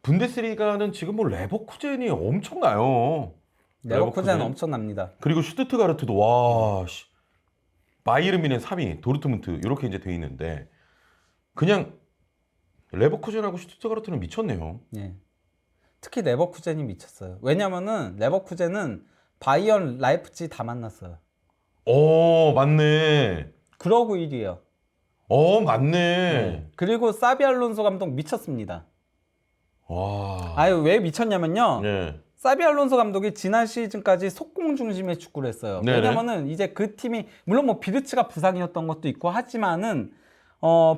분데스리가는 지금 뭐 레버쿠젠이 엄청나요. 레버쿠젠 엄청납니다. 그리고 슈투트가르트도 와, 바이에른 뮌헨 3위, 도르트문트 이렇게 이제 돼 있는데 그냥 레버쿠젠하고 슈투트가르트는 미쳤네요. 예. 특히 레버쿠젠이 미쳤어요. 왜냐면은 레버쿠젠은 바이언, 라이프치 다 만났어요. 맞네. 그러고 1위에요. 맞네. 그리고 사비 알론소 감독 미쳤습니다. 와. 아유, 왜 미쳤냐면요. 네. 사비 알론소 감독이 지난 시즌까지 속공 중심의 축구를 했어요. 네네. 왜냐면은 이제 그 팀이 물론 뭐 비르츠가 부상이었던 것도 있고 하지만은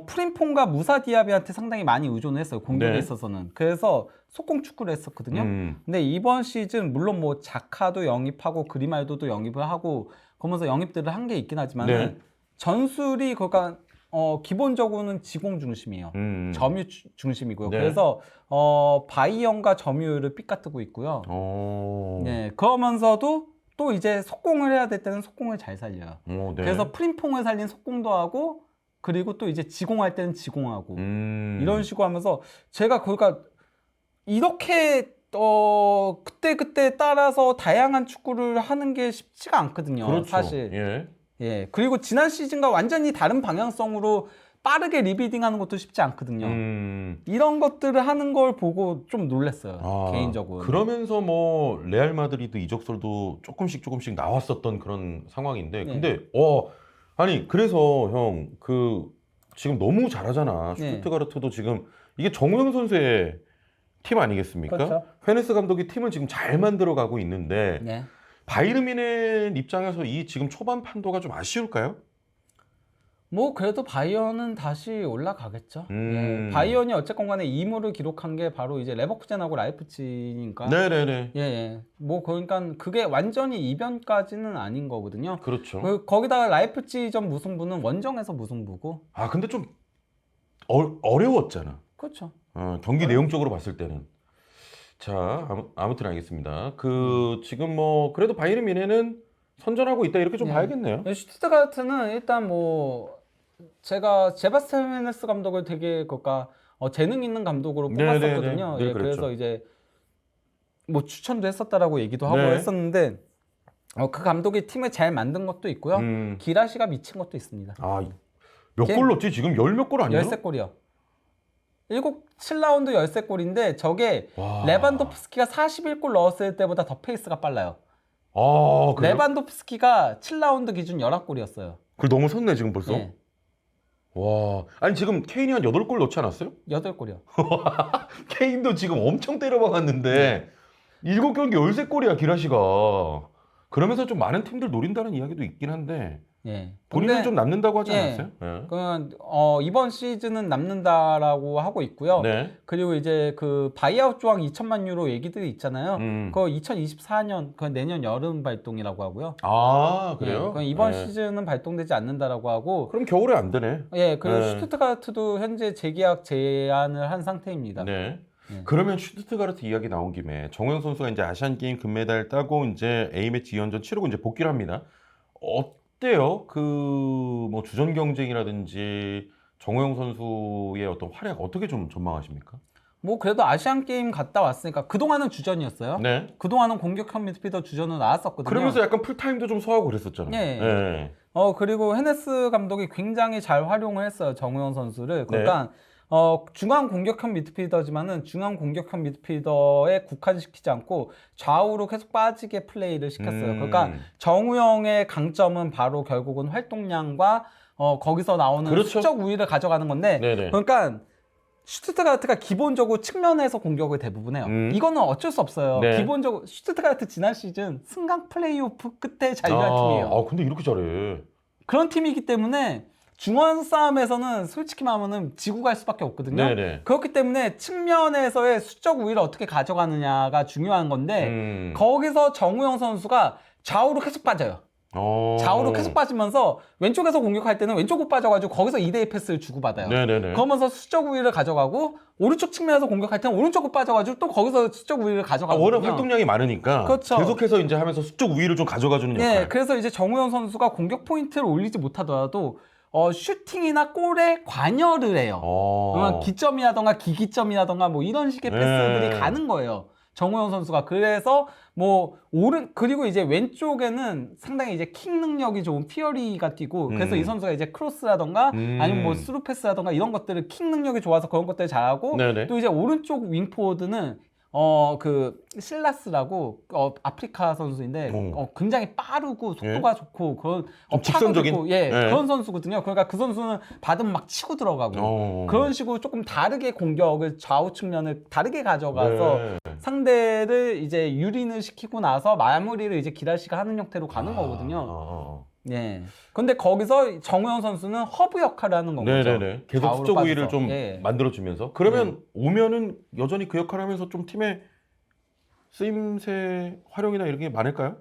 프림폰과 무사 디아비한테 상당히 많이 의존을 했어요. 공격에 네. 있어서는. 그래서 속공 축구를 했었거든요. 근데 이번 시즌 물론 뭐 자카도 영입하고 그리말도도 영입을 하고 그러면서 영입들을 한 게 있긴 하지만은 네. 전술이 그러니까 기본적으로는 지공 중심이에요. 점유 중심이고요. 네. 그래서 바이언과 점유율을 삐까뜨고 있고요. 네, 그러면서도 또 이제 속공을 해야 될 때는 속공을 잘 살려요. 네. 그래서 프림퐁을 살린 속공도 하고 그리고 또 이제 지공할 때는 지공하고 이런 식으로 하면서 제가 그러니까 이렇게 그때 따라서 다양한 축구를 하는 게 쉽지가 않거든요. 그렇죠. 사실. 예. 예. 그리고 지난 시즌과 완전히 다른 방향성으로 빠르게 리빌딩하는 것도 쉽지 않거든요. 이런 것들을 하는 걸 보고 좀 놀랐어요. 개인적으로. 그러면서 뭐 레알 마드리드 이적설도 조금씩 나왔었던 그런 상황인데 네. 근데 아니 그래서 형 지금 너무 잘하잖아. 네. 슈투트가르트도 지금 이게 정우영 선수의 팀 아니겠습니까? 그렇죠. 헤네스 감독이 팀을 지금 잘 만들어가고 있는데 네. 바이에른 뮌헨 입장에서 이 지금 초반 판도가 좀 아쉬울까요? 뭐 그래도 바이언은 다시 올라가겠죠. 예. 바이언이 어쨌건 간에 2무를 기록한 게 바로 이제 레버쿠젠하고 라이프치니까. 네네네. 예. 뭐 그러니까 그게 완전히 이변까지는 아닌 거거든요. 그렇죠. 거기다가 라이프치전 무승부는 원정에서 무승부고. 근데 좀 어려웠잖아. 그렇죠. 경기 내용적으로 봤을 때는. 자, 아무튼 알겠습니다. 지금 뭐 그래도 바이에른 뮌헨은 선전하고 있다 이렇게 좀 봐야겠네요. 슈투트가르트는 일단 뭐 제가 제바스찬 헤네스 감독을 되게 재능 있는 감독으로 뽑았었거든요. 네, 예, 그렇죠. 그래서 이제 뭐 추천도 했었다라고 얘기도 하고 네. 했었는데 그 감독이 팀을 잘 만든 것도 있고요. 기라시가 미친 것도 있습니다. 몇 골 넣었지? 지금 열 몇 골 아니에요? 13골이요. 7라운드 13골인데 저게 와. 레반도프스키가 41골 넣었을 때보다 더 페이스가 빨라요. 그래요? 레반도프스키가 7라운드 기준 11골이었어요. 그걸 넘어섰네 지금 벌써? 네. 와, 아니 지금 케인이 한 8골 넣지 않았어요? 8골이요. 케인도 지금 엄청 때려박았는데 7경기 13골이야 기라시가. 그러면서 좀 많은 팀들 노린다는 이야기도 있긴 한데 예. 본인은 좀 남는다고 하지 예. 않았어요? 네. 이번 시즌은 남는다라고 하고 있고요. 네. 그리고 이제 그 바이아웃 조항 2천만 유로 얘기들이 있잖아요. 그거 2024년, 내년 여름 발동이라고 하고요. 그래요? 예, 이번 네. 시즌은 발동되지 않는다라고 하고. 그럼 겨울에 안 되네. 예, 그리고 네. 슈투트가르트도 현재 재계약 제안을 한 상태입니다. 네. 그러면 슈투트가르트 이야기 나온 김에 정우영 선수가 이제 아시안 게임 금메달 따고 이제 A매치 2연전 치르고 이제 복귀를 합니다. 어때요? 뭐 주전 경쟁이라든지 정우영 선수의 어떤 활약 어떻게 좀 전망하십니까? 뭐 그래도 아시안 게임 갔다 왔으니까 그동안은 주전이었어요. 네. 그동안은 공격형 미드필더 주전으로 나왔었거든요. 그러면서 약간 풀타임도 좀 소화하고 그랬었잖아요. 예. 네. 그리고 헤네스 감독이 굉장히 잘 활용을 했어요. 정우영 선수를. 그러니까 중앙 공격형 미드필더지만은 중앙 공격형 미드필더에 국한시키지 않고 좌우로 계속 빠지게 플레이를 시켰어요. 그러니까 정우영의 강점은 바로 결국은 활동량과 거기서 나오는 그렇죠. 수적 우위를 가져가는 건데 네네. 그러니까 슈투트가르트가 기본적으로 측면에서 공격을 대부분 해요. 이거는 어쩔 수 없어요. 네. 기본적으로 슈투트가르트 지난 시즌 승강 플레이오프 끝에 잔류한 팀이에요. 근데 이렇게 잘해. 그런 팀이기 때문에 중원 싸움에서는 솔직히 말하면 지고 갈 수밖에 없거든요. 네네. 그렇기 때문에 측면에서의 수적 우위를 어떻게 가져가느냐가 중요한 건데 거기서 정우영 선수가 좌우로 계속 빠져요. 좌우로 계속 빠지면서 왼쪽에서 공격할 때는 왼쪽으로 빠져가지고 거기서 2대2 패스를 주고받아요. 네네네. 그러면서 수적 우위를 가져가고 오른쪽 측면에서 공격할 때는 오른쪽으로 빠져가지고 또 거기서 수적 우위를 가져가거든요. 워낙 활동량이 많으니까 그렇죠. 계속해서 이제 하면서 수적 우위를 좀 가져가주는 역할. 네, 그래서 이제 정우영 선수가 공격 포인트를 올리지 못하더라도 슈팅이나 골에 관여를 해요. 기점이라던가 기기점이라던가 뭐 이런 식의 패스들이 네. 가는 거예요. 정우영 선수가. 그래서 그리고 이제 왼쪽에는 상당히 이제 킥 능력이 좋은 피어리가 뛰고, 그래서 이 선수가 이제 크로스라던가 아니면 뭐 스루 패스라던가 이런 것들을 킥 능력이 좋아서 그런 것들을 잘하고, 네네. 또 이제 오른쪽 윙포워드는 그 실라스라고 아프리카 선수인데 굉장히 빠르고 속도가 좋고 그런 좀 직선적인? 파고들고, 그런 선수거든요. 그러니까 그 선수는 받으면 막 치고 들어가고 그런 식으로 조금 다르게 공격을 좌우 측면을 다르게 가져가서 상대를 이제 유린을 시키고 나서 마무리를 이제 기라시가 하는 형태로 가는 거거든요. 근데 거기서 정우영 선수는 허브 역할을 하는 거죠. 네네네. 계속 좌우로 수적 우위를 빠져서. 좀 만들어주면서. 그러면 오면은 여전히 그 역할을 하면서 좀 팀의 쓰임새 활용이나 이런 게 많을까요?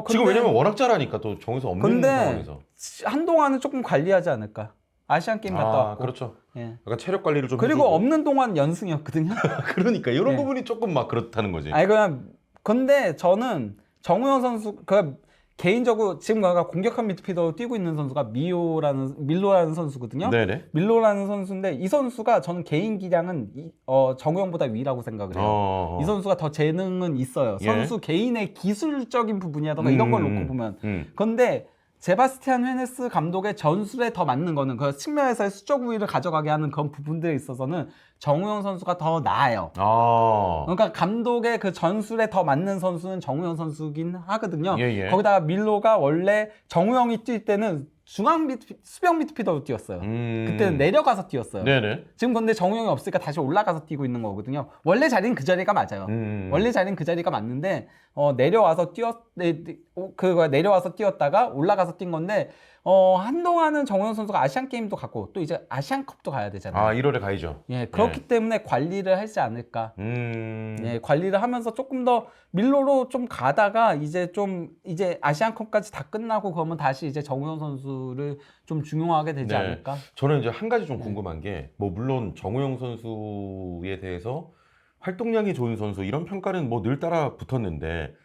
지금 왜냐면 워낙 잘하니까 또 정에서 없는 상황에서. 한동안은 조금 관리하지 않을까. 아시안 게임 갔다 왔고. 그렇죠. 약간 체력 관리를 좀 그리고 해주고. 없는 동안 연승이었거든요. 그러니까 이런 부분이 조금 막 그렇다는 거지. 근데 저는 정우영 선수 개인적으로 지금 공격형 미드필더로 뛰고 있는 선수가 밀로라는 선수거든요. 네네. 밀로라는 선수인데 이 선수가 저는 개인 기량은 정우영보다 위라고 생각을 해요. 이 선수가 더 재능은 있어요. 선수 개인의 기술적인 부분이라던가 이런 걸 놓고 보면. 그런데 세바스티안 헤네스 감독의 전술에 더 맞는 거는 그 측면에서의 수적 우위를 가져가게 하는 그런 부분들에 있어서는 정우영 선수가 더 나아요. 그러니까 감독의 그 전술에 더 맞는 선수는 정우영 선수긴 하거든요. 거기다가 밀로가 원래 정우영이 뛸 때는 수비형 미드필더로 뛰었어요. 그때는 내려가서 뛰었어요. 네네. 지금 근데 정우영이 없으니까 다시 올라가서 뛰고 있는 거거든요. 원래 자리는 그 자리가 맞아요. 원래 자리는 그 자리가 맞는데 내려와서 뛰었다가 올라가서 뛴 건데 한동안은 정우영 선수가 아시안 게임도 갔고 또 이제 아시안컵도 가야 되잖아요. 1월에 가야죠. 그렇기 때문에 관리를 하지 않을까. 관리를 하면서 조금 더 밀로로 좀 가다가 이제 아시안컵까지 다 끝나고 그러면 다시 이제 정우영 선수를 좀 중용하게 되지 않을까. 저는 이제 한 가지 좀 궁금한 게 물론 정우영 선수에 대해서 활동량이 좋은 선수 이런 평가는 늘 따라 붙었는데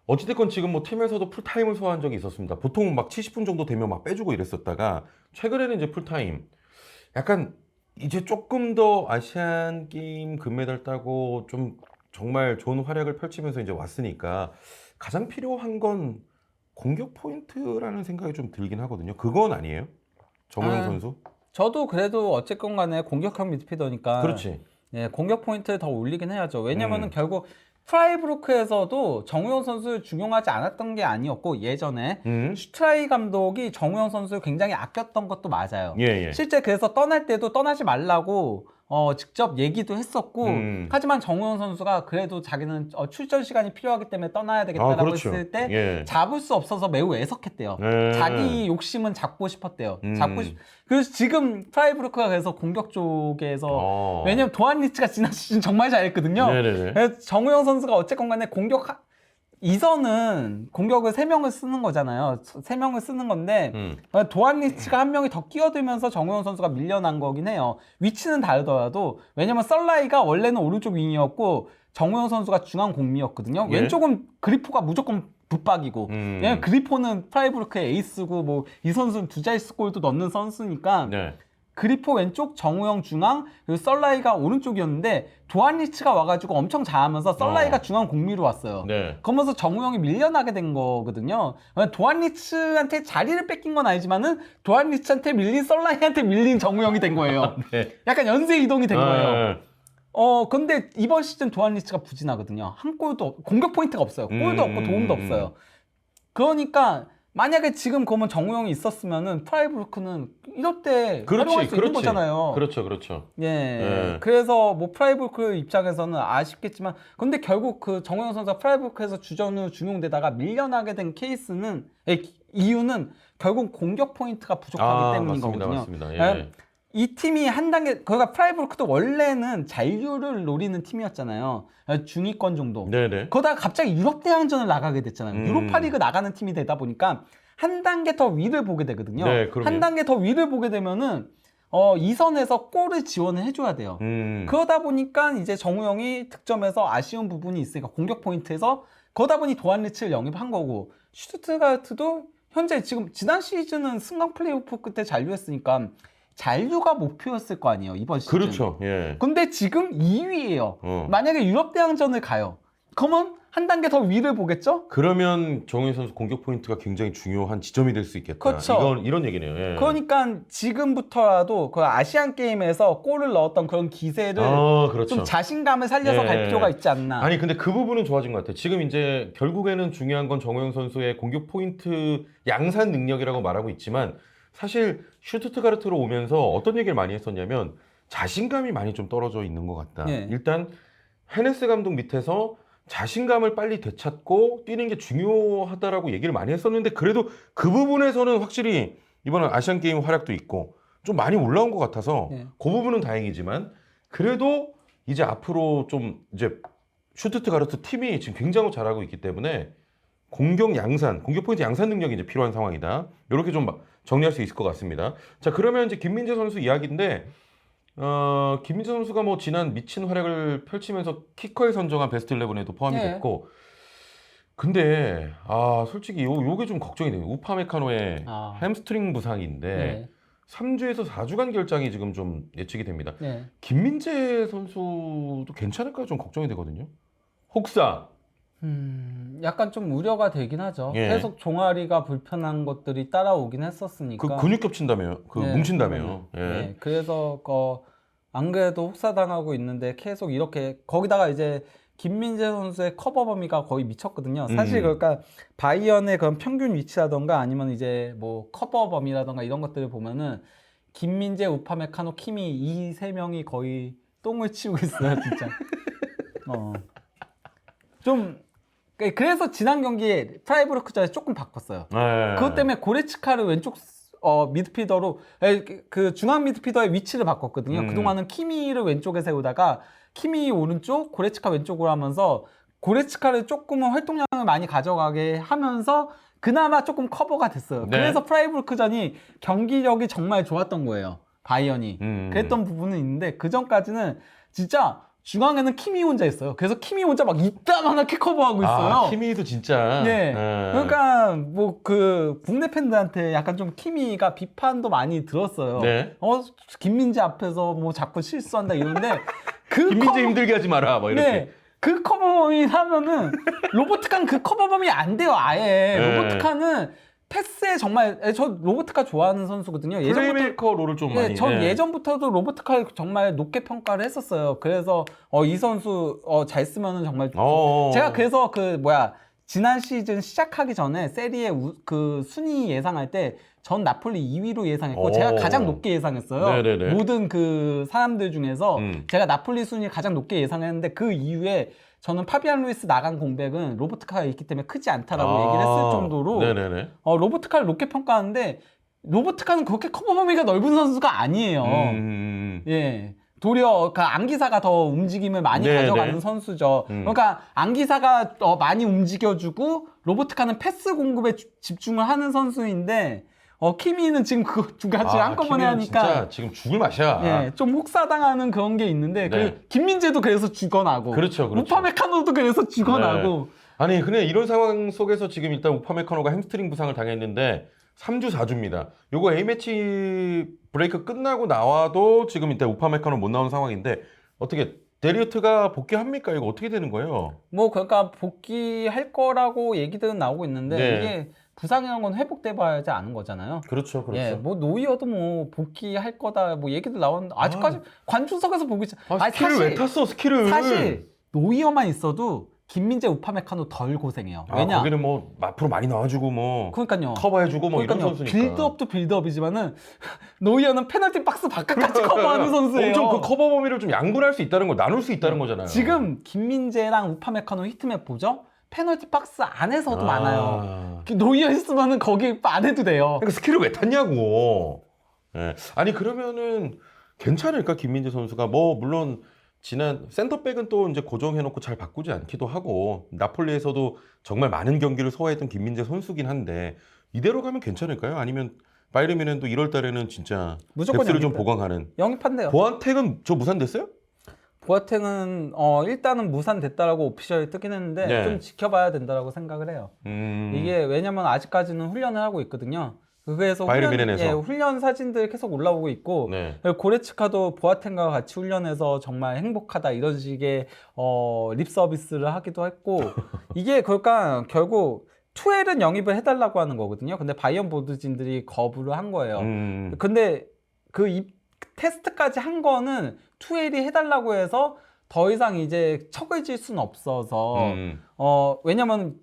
어찌됐건 지금 팀에서도 풀타임을 소화한 적이 있었습니다. 보통 막 70분 정도 되면 막 빼주고 이랬었다가 최근에는 이제 풀타임. 약간 이제 조금 더 아시안 게임 금메달 따고 좀 정말 좋은 활약을 펼치면서 이제 왔으니까 가장 필요한 건 공격 포인트라는 생각이 좀 들긴 하거든요. 그건 아니에요? 정우영 선수? 저도 그래도 어쨌건 간에 공격형 미드필더니까 그렇지. 공격 포인트를 더 올리긴 해야죠. 왜냐면은 결국 프라이브루크에서도 정우영 선수를 중용하지 않았던 게 아니었고 예전에 슈트라이 감독이 정우영 선수를 굉장히 아꼈던 것도 맞아요. 실제 그래서 떠날 때도 떠나지 말라고 직접 얘기도 했었고 하지만 정우영 선수가 그래도 자기는 출전 시간이 필요하기 때문에 떠나야 되겠다라고 했을 때 잡을 수 없어서 매우 애석했대요. 자기 욕심은 잡고 싶었대요. 그래서 지금 프라이브루크가 그래서 공격 쪽에서 왜냐면 도안리치가 지난 시즌 정말 잘했거든요. 그래서 정우영 선수가 어쨌건 간에 이선은 공격을 3명을 쓰는 거잖아요. 3명을 쓰는 건데 도안리치가 한 명이 더 끼어들면서 정우영 선수가 밀려난 거긴 해요. 위치는 다르더라도 왜냐면 썰라이가 원래는 오른쪽 윙이었고 정우영 선수가 중앙 공미였거든요. 왼쪽은 그리포가 무조건 붙박이고 왜냐면 그리포는 프라이브루크의 에이스고 이 선수는 2자릿수 골도 넣는 선수니까 그리포 왼쪽, 정우영 중앙, 그리고 썰라이가 오른쪽이었는데 도안리치가 와가지고 엄청 잘하면서 썰라이가 중앙 공미로 왔어요. 그러면서 정우영이 밀려나게 된 거거든요. 도안리치한테 자리를 뺏긴 건 아니지만은 도안리치한테 밀린 썰라이한테 밀린 정우영이 된 거예요. 약간 연쇄 이동이 된 거예요. 근데 이번 시즌 도안리치가 부진하거든요. 한 골도 공격 포인트가 없어요. 골도 없고 도움도 없어요. 그러니까 만약에 지금 그러면 정우영이 있었으면은 프라이브루크는 이럴 때 활용할 수 있는 거잖아요. 그렇죠. 그래서 프라이브루크 입장에서는 아쉽겠지만 근데 결국 그 정우영 선수가 프라이브루크에서 주전으로 중용되다가 밀려나게 된 이유는 결국 공격 포인트가 부족하기 때문인 거거든요. 맞습니다. 이 팀이 한 단계, 그러니까 프라이브루크도 원래는 잔류를 노리는 팀이었잖아요. 중위권 정도. 그러다가 갑자기 유럽 대항전을 나가게 됐잖아요. 유로파리그 나가는 팀이 되다 보니까 한 단계 더 위를 보게 되거든요. 한 단계 더 위를 보게 되면은 이 선에서 골을 지원을 해줘야 돼요. 그러다 보니까 이제 정우영이 득점에서 아쉬운 부분이 있으니까 공격 포인트에서 그러다 보니 도안리치를 영입한 거고 슈투트가르트도 현재 지금 지난 시즌은 승강 플레이오프 끝에 잔류했으니까 잔류가 목표였을 거 아니에요, 이번 시즌. 그렇죠. 예. 근데 지금 2위예요. 만약에 유럽 대항전을 가요. 그러면 한 단계 더 위를 보겠죠? 그러면 정우영 선수 공격 포인트가 굉장히 중요한 지점이 될 수 있겠다. 그렇죠. 이런 얘기네요. 예. 그러니까 지금부터라도 그 아시안 게임에서 골을 넣었던 그런 기세를 그렇죠. 좀 자신감을 살려서 예. 갈 필요가 있지 않나. 아니 근데 그 부분은 좋아진 것 같아요. 지금 이제 결국에는 중요한 건 정우영 선수의 공격 포인트 양산 능력이라고 말하고 있지만 사실 슈투트가르트로 오면서 어떤 얘기를 많이 했었냐면 자신감이 많이 좀 떨어져 있는 것 같다. 예. 일단 헤네스 감독 밑에서 자신감을 빨리 되찾고 뛰는 게 중요하다라고 얘기를 많이 했었는데 그래도 그 부분에서는 확실히 이번 아시안 게임 활약도 있고 좀 많이 올라온 것 같아서 예. 그 부분은 다행이지만 그래도 이제 앞으로 좀 이제 슈투트가르트 팀이 지금 굉장히 잘하고 있기 때문에 공격 포인트 양산 능력이 이제 필요한 상황이다. 이렇게 좀 정리할 수 있을 것 같습니다. 자, 그러면 이제 김민재 선수 이야기인데, 김민재 선수가 뭐 지난 미친 활약을 펼치면서 키커에 선정한 베스트 11에도 포함이 네. 됐고, 근데 솔직히 요게 좀 걱정이 돼요. 우파메카노의 햄스트링 부상인데 네. 3주에서 4주간 결장이 지금 좀 예측이 됩니다. 네. 김민재 선수도 괜찮을까 좀 걱정이 되거든요. 혹사. 약간 좀 우려가 되긴 하죠. 예. 계속 종아리가 불편한 것들이 따라오긴 했었으니까. 그 근육 겹친다며요. 네, 뭉친다며요. 예. 네, 그래서 안 그래도 혹사당하고 있는데 계속 이렇게 거기다가 이제 김민재 선수의 커버 범위가 거의 미쳤거든요. 사실 그러니까 바이언의 그런 평균 위치라던가 아니면 이제 뭐 커버 범위라던가 이런 것들을 보면은 김민재, 우파메카노, 키미 이 세 명이 거의 똥을 치우고 있어요, 진짜. 좀 그래서 지난 경기에 프라이부르크전에 조금 바꿨어요. 네. 그것 때문에 고레츠카를 왼쪽 미드필더로 그 중앙 미드필더의 위치를 바꿨거든요. 그동안은 키미를 왼쪽에 세우다가 키미 오른쪽, 고레츠카 왼쪽으로 하면서 고레츠카를 조금은 활동량을 많이 가져가게 하면서 그나마 조금 커버가 됐어요. 네. 그래서 프라이부르크전이 경기력이 정말 좋았던 거예요. 바이언이. 그랬던 부분은 있는데 그 전까지는 진짜 중앙에는 키미 혼자 있어요. 그래서 키미 혼자 막 이따만하게 커버하고 있어요. 키미도 진짜. 네. 그러니까 뭐 그 국내 팬들한테 약간 좀 키미가 비판도 많이 들었어요. 네. 김민재 앞에서 뭐 자꾸 실수한다 이러는데 그 김민재 힘들게 하지 마라. 막 이렇게. 네. 그 커버범위 하면은 로보트칸 그 커버범위 안 돼요. 아예. 네. 로보트칸은 패스에 정말 저 로보트카 좋아하는 선수거든요. 플레이메이커 롤을 좀 많이. 전 예전부터도 로보트카를 정말 높게 평가를 했었어요. 그래서 이 선수 잘 쓰면은 정말 제가 그래서 지난 시즌 시작하기 전에 세리에 그 순위 예상할 때 전 나폴리 2위로 예상했고 제가 가장 높게 예상했어요. 네네네. 모든 그 사람들 중에서 제가 나폴리 순위 가장 높게 예상했는데 그 이후에 저는 파비안 루이스 나간 공백은 로보트카가 있기 때문에 크지 않다라고 얘기를 했을 정도로 네네네. 로보트카를 높게 평가하는데 로보트카는 그렇게 커버 범위가 넓은 선수가 아니에요. 예. 도리어 그 안기사가 더 움직임을 많이 가져가는 선수죠. 그러니까 안기사가 많이 움직여주고 로보트카는 패스 공급에 집중을 하는 선수인데 키미는 지금 그거 두 가지 한꺼번에 하니까 진짜 지금 죽을 맛이야. 예, 좀 혹사당하는 그런 게 있는데 네. 김민재도 그래서 죽어나고 그렇죠. 우파메카노도 그래서 죽어나고 네. 아니 근데 이런 상황 속에서 지금 일단 우파메카노가 햄스트링 부상을 당했는데 3주 4주입니다. 요거 A매치 브레이크 끝나고 나와도 지금 일단 우파메카노 못 나온 상황인데 어떻게 데리어트가 복귀합니까? 이거 어떻게 되는 거예요? 뭐 그러니까 복귀할 거라고 얘기들은 나오고 있는데 네. 이게 부상이란 건 회복돼 봐야지 아는 거잖아요. 그렇죠. 그렇죠. 예, 뭐 노이어도 뭐 복귀할 거다 뭐 얘기들 나왔는데 아직까지 관중석에서 보고 있지. 스킬을 왜 탔어? 스킬을. 사실 노이어만 있어도 김민재, 우파메카노 덜 고생해요. 왜냐? 거기는 뭐 앞으로 많이 나와주고 뭐 그러니까요. 커버해주고 뭐 이런 선수니까. 빌드업도 빌드업이지만은 노이어는 페널티 박스 바깥까지 커버하는 선수예요. 엄청 그 커버 범위를 좀 양분할 수 있다는 거, 나눌 수 있다는 거잖아요. 지금 김민재랑 우파메카노 히트맵 보죠? 페널티 박스 안에서도 많아요. 노이어 있으면은 거기 안 해도 돼요. 그러니까 스킬을 왜 탔냐고. 네. 아니 그러면은 괜찮을까 김민재 선수가 뭐 물론 지난 센터백은 또 이제 고정해놓고 잘 바꾸지 않기도 하고 나폴리에서도 정말 많은 경기를 소화했던 김민재 선수긴 한데 이대로 가면 괜찮을까요? 아니면 바이에른 뮌헨도 1월 달에는 진짜 무조건 뎁스를 좀 보강하는 영입한대요. 보안택은 저 무산됐어요? 보아탱은 일단은 무산됐다라고 오피셜이 뜨긴 했는데 네. 좀 지켜봐야 된다라고 생각을 해요. 이게 왜냐면 아직까지는 훈련을 하고 있거든요. 그래서 바이에른 뮌헨에서. 훈련 사진들 계속 올라오고 있고 네. 고레츠카도 보아탱과 같이 훈련해서 정말 행복하다 이런 식의 립 서비스를 하기도 했고 이게 그러니까 결국 투엘은 영입을 해달라고 하는 거거든요. 근데 바이언 보드진들이 거부를 한 거예요. 근데 테스트까지 한 거는 투엘이 해달라고 해서 더 이상 이제 척을 질 수는 없어서 왜냐면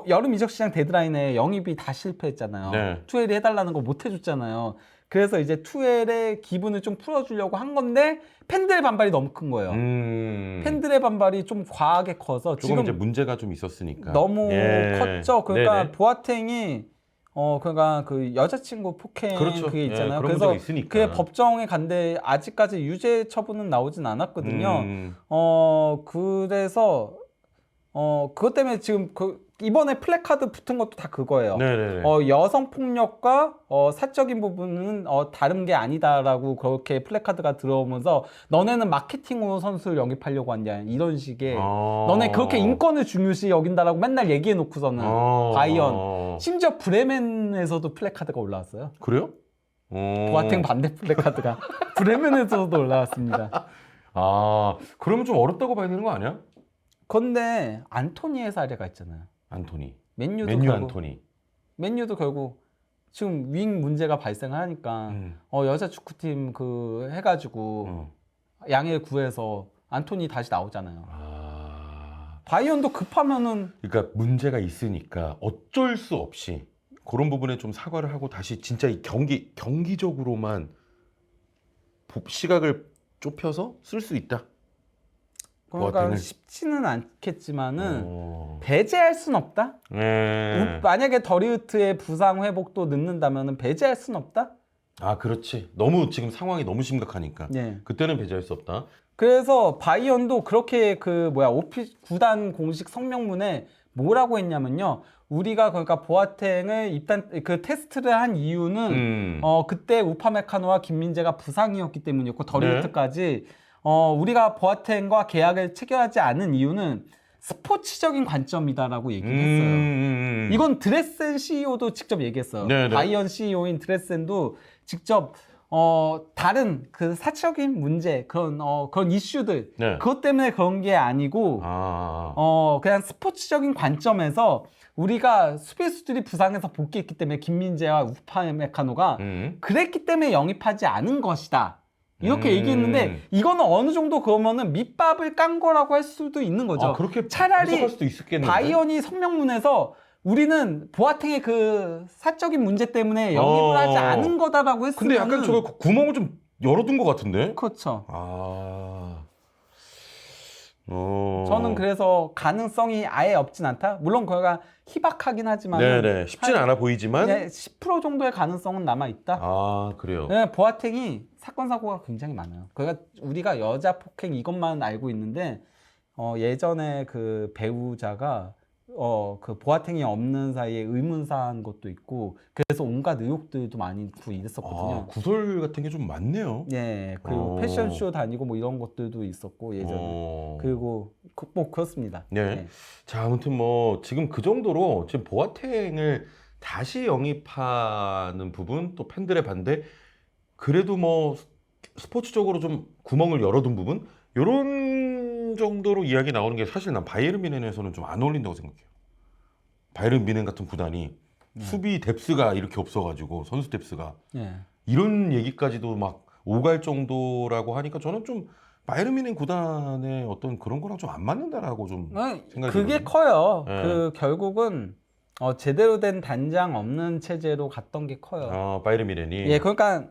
여름 이적 시장 데드라인에 영입이 다 실패했잖아요. 네. 투엘이 해달라는 거 못 해줬잖아요. 그래서 이제 투엘의 기분을 좀 풀어주려고 한 건데 팬들의 반발이 너무 큰 거예요. 팬들의 반발이 좀 과하게 커서 조금 지금 이제 문제가 좀 있었으니까. 너무 컸죠. 그러니까 네네. 보아탱이 그러니까 그 여자친구 폭행 그렇죠. 그게 있잖아요. 그런 그래서 문제가 있으니까. 그게 법정에 간데 아직까지 유죄 처분은 나오진 않았거든요. 그래서 그것 때문에 지금 이번에 플래카드 붙은 것도 다 그거예요. 네네네. 여성 폭력과 사적인 부분은 다른 게 아니다라고 그렇게 플래카드가 들어오면서 너네는 마케팅으로 선수를 영입하려고 한냐 이런 식의 너네 그렇게 인권을 중요시 여긴다라고 맨날 얘기해 놓고서는 바이언 심지어 브레멘에서도 플래카드가 올라왔어요. 그래요? 보아탱 반대 플래카드가 브레멘에서도 올라왔습니다. 그러면 좀 어렵다고 봐야 되는 거 아니야? 근데 안토니의 사례가 있잖아요. 안토니. 맨유 안토니. 맨유도 결국 지금 윙 문제가 발생하니까 여자 축구팀 해가지고 양해 구해서 안토니 다시 나오잖아요. 바이언도 급하면은 그러니까 문제가 있으니까 어쩔 수 없이 그런 부분에 좀 사과를 하고 다시 진짜 이 경기적으로만 시각을 좁혀서 쓸 수 있다. 그러니까 보아탱을. 쉽지는 않겠지만은 배제할 순 없다. 만약에 더리우트의 부상 회복도 늦는다면은 배제할 순 없다. 그렇지. 너무 지금 상황이 너무 심각하니까. 네. 그때는 배제할 수 없다. 그래서 바이언도 그렇게 구단 공식 성명문에 뭐라고 했냐면요. 우리가 그러니까 보아탱을 테스트를 한 이유는 그때 우파메카노와 김민재가 부상이었기 때문이었고 더리우트까지 우리가 보아탱과 계약을 체결하지 않은 이유는 스포츠적인 관점이다라고 얘기를 했어요. 이건 드레센 CEO도 직접 얘기했어요. 네네. 바이언 CEO인 드레센도 직접 다른 그 사적인 문제 그런 이슈들 네. 그것 때문에 그런 게 아니고 그냥 스포츠적인 관점에서 우리가 수비수들이 부상해서 복귀했기 때문에 김민재와 우파메카노가 그랬기 때문에 영입하지 않은 것이다. 이렇게 얘기했는데 이거는 어느 정도 그러면은 밑밥을 깐 거라고 할 수도 있는 거죠. 그렇게 차라리 해석할 수도 있었겠는데. 바이언이 성명문에서 우리는 보아탱의 그 사적인 문제 때문에 영입을 하지 않은 거다라고 했으면 근데 약간 저거 구멍을 좀 열어둔 것 같은데? 그렇죠. 저는 그래서 가능성이 아예 없진 않다. 물론 그가 희박하긴 하지만 네네 쉽진 않아 보이지만 10% 정도의 가능성은 남아 있다. 그래요. 네, 보아탱이 사건 사고가 굉장히 많아요. 그러니까 우리가 여자 폭행 이것만 알고 있는데 예전에 그 배우자가 그 보아탱이 없는 사이에 의문사한 것도 있고 그래서 온갖 의혹들도 많이 있고 이랬었거든요. 구설 같은 게 좀 많네요. 네, 그리고 패션쇼 다니고 뭐 이런 것들도 있었고 예전에. 그리고 뭐 그렇습니다. 네. 자, 아무튼 뭐 지금 그 정도로 지금 보아탱을 다시 영입하는 부분 또 팬들의 반대 그래도 뭐 스포츠적으로 좀 구멍을 열어둔 부분 요런 정도로 이야기 나오는 게 사실 난 바이에른 뮌헨에서는 좀 안 어울린다고 생각해요. 바이에른 뮌헨 같은 구단이 수비 뎁스가 이렇게 없어가지고 선수 뎁스가 이런 얘기까지도 막 오갈 정도라고 하니까 저는 좀 바이에른 뮌헨 구단의 어떤 그런 거랑 좀 안 맞는다라고 좀 생각이 그게 들거든요. 커요. 네. 결국은 제대로 된 단장 없는 체제로 갔던 게 커요. 바이에른 뮌헨이. 예, 그러니까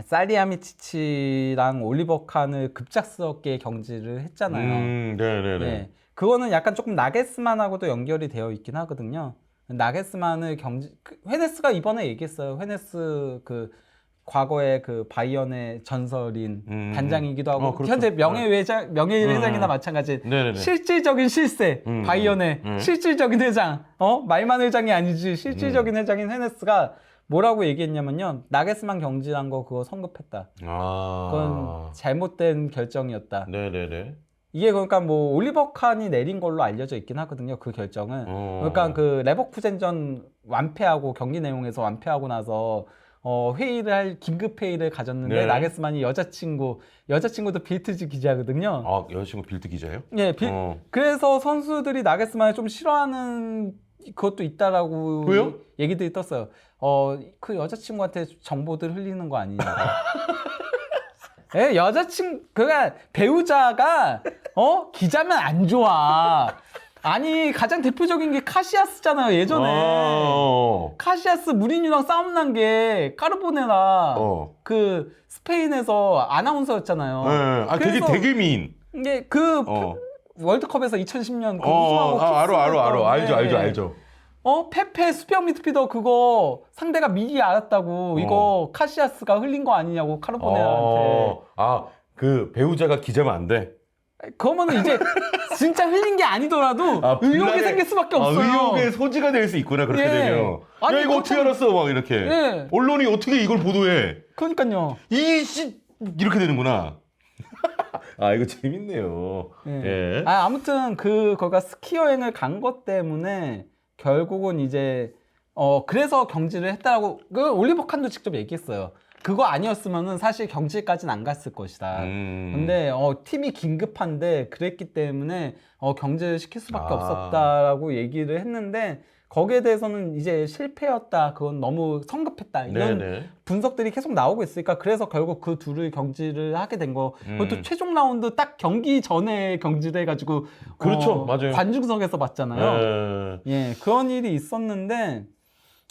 살리아미치치랑 올리버 칸을 급작스럽게 경질을 했잖아요. 네네네. 예, 그거는 약간 조금 나게스만하고도 연결이 되어 있긴 하거든요. 나게스만을 헤네스가 이번에 얘기했어요. 헤네스 과거에 바이언의 전설인 단장이기도 하고 그렇죠. 현재 명예회장이나 마찬가지. 네네네. 실질적인 실세 바이언의 실질적인 회장 말만 회장이 아니지 실질적인 회장인 헤네스가 뭐라고 얘기했냐면요. 나게스만 경질한 거 그거 성급했다. 그건 잘못된 결정이었다. 네네네. 이게 그러니까 뭐 올리버 칸이 내린 걸로 알려져 있긴 하거든요. 그 결정은. 그러니까 그 레버쿠젠전 완패하고 경기 내용에서 완패하고 나서 긴급 회의를 가졌는데 네. 나게스만이 여자친구도 빌트지 기자거든요. 아, 여자친구 빌드 기자예요? 예, 그래서 선수들이 나게스만을 좀 싫어하는 그것도 있다라고 왜요? 얘기들이 떴어요. 그 여자친구한테 정보들 흘리는 거 아니냐고. 예, 그가 배우자가 기자면 안 좋아. 아니 가장 대표적인 게 카시아스잖아요. 예전에 카시아스 무리뉴랑 싸움 난 게 까르보네라 그 스페인에서 아나운서였잖아요. 네. 아, 되게 그래서 대규민. 이게 그 월드컵에서 2010년 그 우승하고 알죠. 페페 수비형 미드필더 그거 상대가 미리 알았다고 이거 카시아스가 흘린 거 아니냐고 카르보네라한테. 그 배우자가 기자면 안 돼. 그러면은 이제 진짜 흘린 게 아니더라도 의혹이 생길 수밖에 없어요. 의혹의 소지가 될 수 있구나 그렇게 되면. 아니, 야 이거 어떻게 알았어 막 이렇게. 예. 언론이 어떻게 이걸 보도해? 그러니까요. 이렇게 되는구나. 아 이거 재밌네요. 예. 아무튼 거가 스키 여행을 간 것 때문에 결국은 이제 그래서 경질을 했다라고 그 올리버 칸도 직접 얘기했어요. 그거 아니었으면은 사실 경질까지는 안 갔을 것이다. 근데 팀이 긴급한데 그랬기 때문에 경질을 시킬 수밖에 없었다라고 얘기를 했는데 거기에 대해서는 이제 실패였다. 그건 너무 성급했다. 이런 분석들이 계속 나오고 있으니까 그래서 결국 그 둘을 경질을 하게 된 거. 그것도 최종 라운드 딱 경기 전에 경질해가지고 그렇죠, 맞아요. 관중석에서 봤잖아요. 예, 그런 일이 있었는데.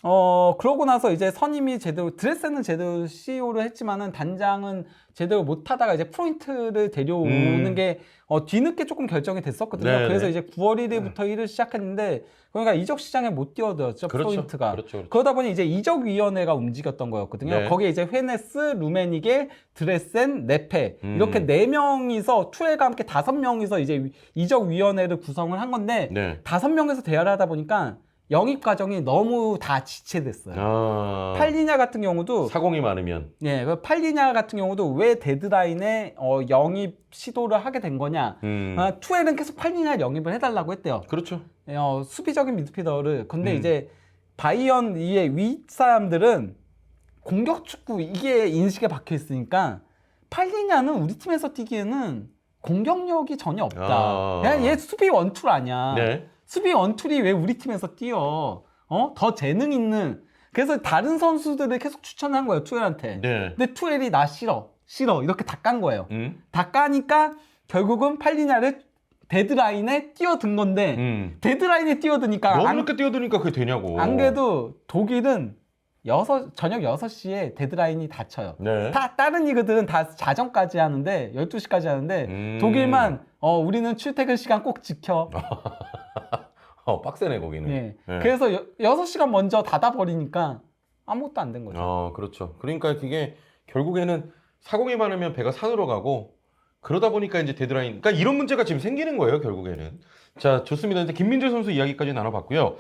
그러고 나서 이제 선임이 드레센은 제대로 CEO를 했지만은 단장은 제대로 못하다가 이제 프로인트를 데려오는 게 뒤늦게 조금 결정이 됐었거든요. 네네. 그래서 이제 9월 1일부터 일을 시작했는데 그러니까 이적 시장에 못 뛰어들었죠. 그렇죠. 프로인트가. 그렇죠. 그러다 보니 이제 이적위원회가 움직였던 거였거든요. 네. 거기에 이제 헤네스, 루메니게, 드레센, 네페 이렇게 4명이서 투엘과 함께 5명이서 이제 이적위원회를 구성을 한 건데 5명에서 대화를 하다 보니까 영입 과정이 너무 다 지체됐어요. 팔리냐 같은 경우도 사공이 많으면 그 팔리냐 같은 경우도 왜 데드라인에 영입 시도를 하게 된 거냐. 투엘은 계속 팔리냐 영입을 해달라고 했대요. 그렇죠. 수비적인 미드필더를. 근데 이제 바이언 이의 윗사람들은 공격 축구 이게 인식에 박혀 있으니까 팔리냐는 우리 팀에서 뛰기에는 공격력이 전혀 없다. 그냥 얘 수비 원툴 아니야. 수비 원툴이 왜 우리 팀에서 뛰어? 더 재능 있는. 그래서 다른 선수들을 계속 추천한 거예요, 투엘한테. 근데 투엘이 나 싫어 이렇게 다 깐 거예요. 다 까니까 결국은 팔리냐를 데드라인에 뛰어든 건데 데드라인에 뛰어드니까 너무 늦게 뛰어드니까 그게 되냐고. 안 그래도 독일은 저녁 6시에 데드라인이 닫혀요. 다른 리그들은 다 자정까지 하는데 12시까지 하는데 독일만 우리는 출퇴근 시간 꼭 지켜. 빡세네 거기는. 그래서 6시간 먼저 닫아버리니까 아무것도 안 된 거죠. 그렇죠. 그러니까 그게 결국에는 사공이 많으면 배가 산으로 가고 그러다 보니까 이제 데드라인. 그러니까 이런 문제가 지금 생기는 거예요 결국에는. 자 좋습니다. 이제 김민재 선수 이야기까지 나눠봤고요.